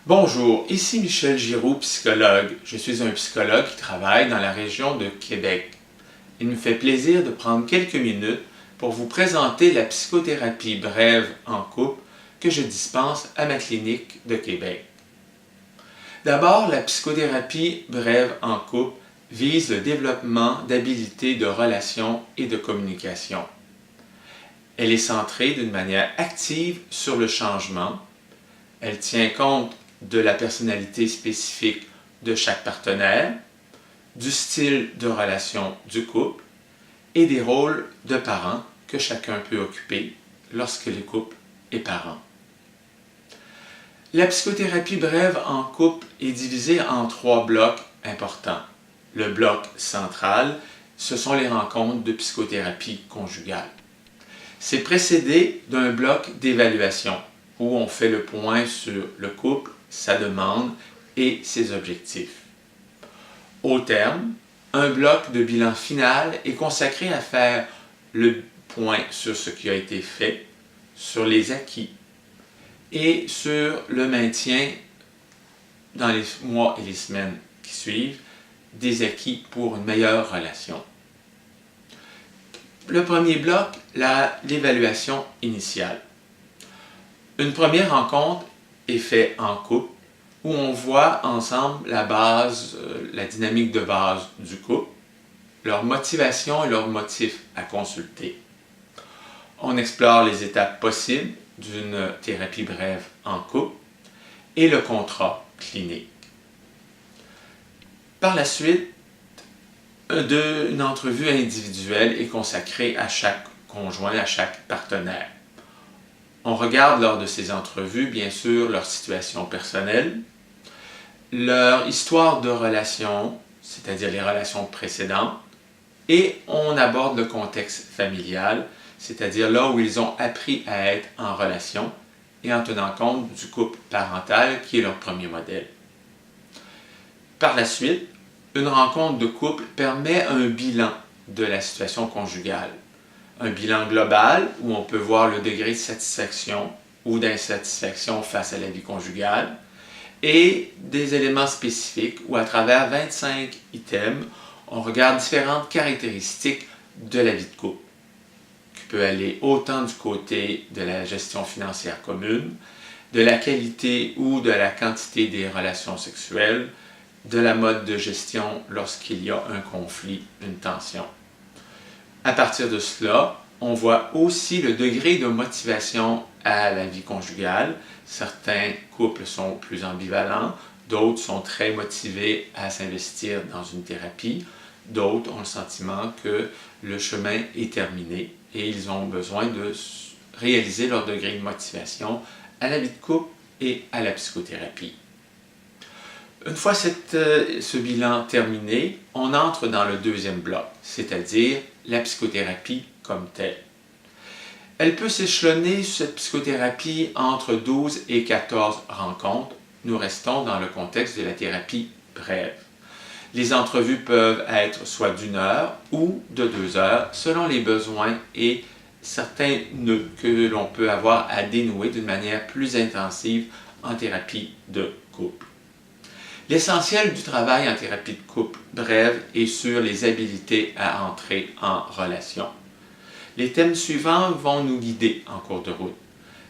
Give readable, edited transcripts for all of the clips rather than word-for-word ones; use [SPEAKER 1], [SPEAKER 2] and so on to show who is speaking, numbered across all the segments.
[SPEAKER 1] Bonjour, ici Michel Giroux, psychologue. Je suis un psychologue qui travaille dans la région de Québec. Il me fait plaisir de prendre quelques minutes pour vous présenter la psychothérapie brève en couple que je dispense à ma clinique de Québec. D'abord, la psychothérapie brève en couple vise le développement d'habiletés de relation et de communication. Elle est centrée d'une manière active sur le changement. Elle tient compte de la personnalité spécifique de chaque partenaire, du style de relation du couple et des rôles de parents que chacun peut occuper lorsque le couple est parent. La psychothérapie brève en couple est divisée en 3 blocs importants. Le bloc central, ce sont les rencontres de psychothérapie conjugale. C'est précédé d'un bloc d'évaluation où on fait le point sur le couple, sa demande et ses objectifs. Au terme, un bloc de bilan final est consacré à faire le point sur ce qui a été fait, sur les acquis et sur le maintien dans les mois et les semaines qui suivent des acquis pour une meilleure relation. Le premier bloc, l'évaluation initiale. Une première rencontre est faite en couple où on voit ensemble la base, la dynamique de base du couple, leur motivation et leurs motifs à consulter. On explore les étapes possibles d'une thérapie brève en couple et le contrat clinique. Par la suite, une entrevue individuelle est consacrée à chaque conjoint, à chaque partenaire. On regarde lors de ces entrevues, bien sûr, leur situation personnelle, leur histoire de relation, c'est-à-dire les relations précédentes, et on aborde le contexte familial, c'est-à-dire là où ils ont appris à être en relation et en tenant compte du couple parental qui est leur premier modèle. Par la suite, une rencontre de couple permet un bilan de la situation conjugale. Un bilan global où on peut voir le degré de satisfaction ou d'insatisfaction face à la vie conjugale et des éléments spécifiques où à travers 25 items, on regarde différentes caractéristiques de la vie de couple qui peut aller autant du côté de la gestion financière commune, de la qualité ou de la quantité des relations sexuelles, de la mode de gestion lorsqu'il y a un conflit, une tension. À partir de cela, on voit aussi le degré de motivation à la vie conjugale. Certains couples sont plus ambivalents, d'autres sont très motivés à s'investir dans une thérapie, d'autres ont le sentiment que le chemin est terminé et ils ont besoin de réaliser leur degré de motivation à la vie de couple et à la psychothérapie. Une fois ce bilan terminé, on entre dans le deuxième bloc, c'est-à-dire la psychothérapie comme telle. Elle peut s'échelonner, cette psychothérapie, entre 12 et 14 rencontres. Nous restons dans le contexte de la thérapie brève. Les entrevues peuvent être soit d'1 heure ou de 2 heures, selon les besoins et certains nœuds que l'on peut avoir à dénouer d'une manière plus intensive en thérapie de couple. L'essentiel du travail en thérapie de couple brève est sur les habiletés à entrer en relation. Les thèmes suivants vont nous guider en cours de route.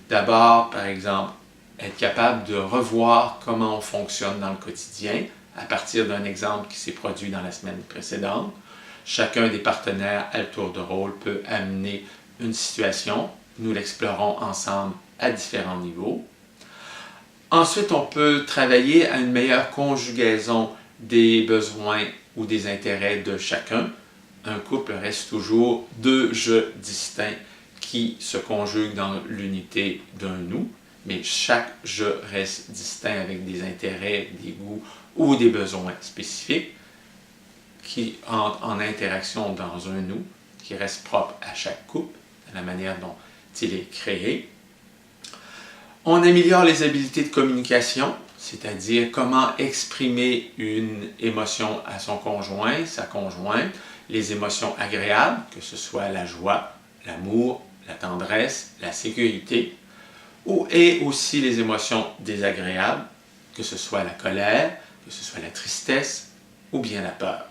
[SPEAKER 1] D'abord, par exemple, être capable de revoir comment on fonctionne dans le quotidien à partir d'un exemple qui s'est produit dans la semaine précédente. Chacun des partenaires à tour de rôle peut amener une situation. Nous l'explorons ensemble à différents niveaux. Ensuite, on peut travailler à une meilleure conjugaison des besoins ou des intérêts de chacun. Un couple reste toujours 2 je distincts qui se conjuguent dans l'unité d'un nous, mais chaque je reste distinct avec des intérêts, des goûts ou des besoins spécifiques qui entrent en interaction dans un nous qui reste propre à chaque couple, à la manière dont il est créé. On améliore les habiletés de communication, c'est-à-dire comment exprimer une émotion à son conjoint, sa conjointe, les émotions agréables, que ce soit la joie, l'amour, la tendresse, la sécurité, et aussi les émotions désagréables, que ce soit la colère, que ce soit la tristesse ou bien la peur.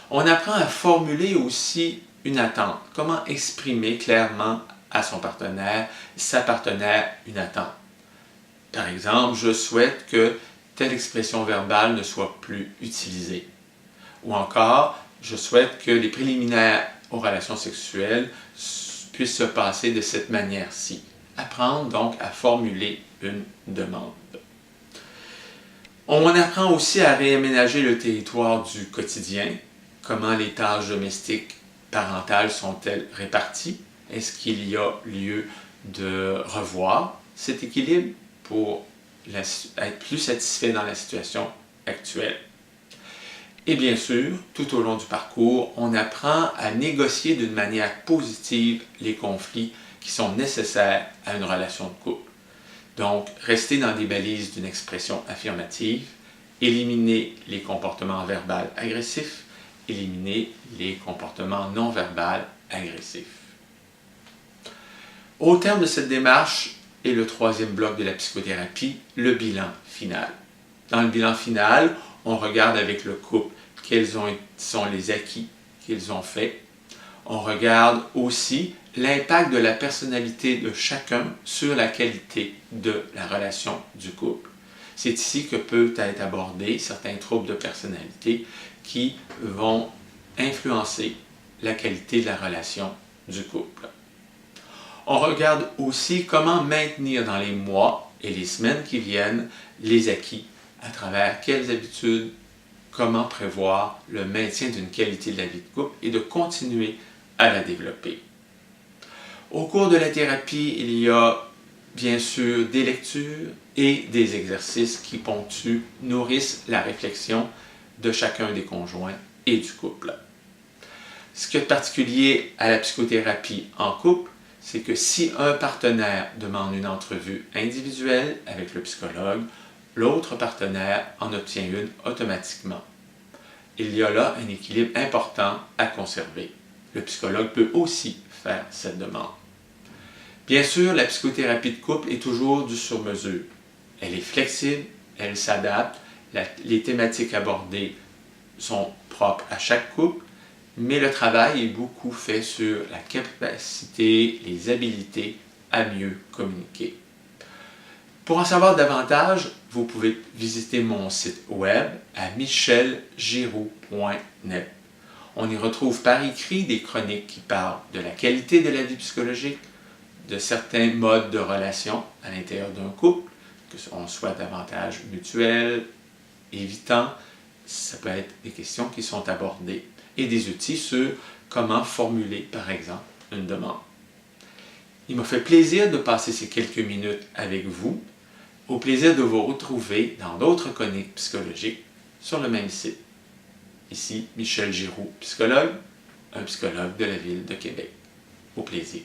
[SPEAKER 1] On apprend à formuler aussi une attente, comment exprimer clairement à son partenaire, sa partenaire, une attente. Par exemple, je souhaite que telle expression verbale ne soit plus utilisée. Ou encore, je souhaite que les préliminaires aux relations sexuelles puissent se passer de cette manière-ci. Apprendre donc à formuler une demande. On apprend aussi à réaménager le territoire du quotidien. Comment les tâches domestiques parentales sont-elles réparties? Est-ce qu'il y a lieu de revoir cet équilibre pour être plus satisfait dans la situation actuelle? Et bien sûr, tout au long du parcours, on apprend à négocier d'une manière positive les conflits qui sont nécessaires à une relation de couple. Donc, rester dans des balises d'une expression affirmative, éliminer les comportements verbaux agressifs, éliminer les comportements non verbaux agressifs. Au terme de cette démarche est le troisième bloc de la psychothérapie, le bilan final. Dans le bilan final, on regarde avec le couple quels sont les acquis qu'ils ont faits. On regarde aussi l'impact de la personnalité de chacun sur la qualité de la relation du couple. C'est ici que peuvent être abordés certains troubles de personnalité qui vont influencer la qualité de la relation du couple. On regarde aussi comment maintenir dans les mois et les semaines qui viennent les acquis à travers quelles habitudes, comment prévoir le maintien d'une qualité de la vie de couple et de continuer à la développer. Au cours de la thérapie, il y a bien sûr des lectures et des exercices qui ponctuent, nourrissent la réflexion de chacun des conjoints et du couple. Ce qui est particulier à la psychothérapie en couple, c'est que si un partenaire demande une entrevue individuelle avec le psychologue, l'autre partenaire en obtient une automatiquement. Il y a là un équilibre important à conserver. Le psychologue peut aussi faire cette demande. Bien sûr, la psychothérapie de couple est toujours du sur-mesure. Elle est flexible, elle s'adapte, les thématiques abordées sont propres à chaque couple, mais le travail est beaucoup fait sur la capacité, les habiletés à mieux communiquer. Pour en savoir davantage, vous pouvez visiter mon site web à michelgiroux.net. On y retrouve par écrit des chroniques qui parlent de la qualité de la vie psychologique, de certains modes de relation à l'intérieur d'un couple, que on soit davantage mutuel, évitant, ça peut être des questions qui sont abordées, et des outils sur comment formuler, par exemple, une demande. Il m'a fait plaisir de passer ces quelques minutes avec vous. Au plaisir de vous retrouver dans d'autres chroniques psychologiques sur le même site. Ici, Michel Giroux, psychologue, un psychologue de la ville de Québec. Au plaisir.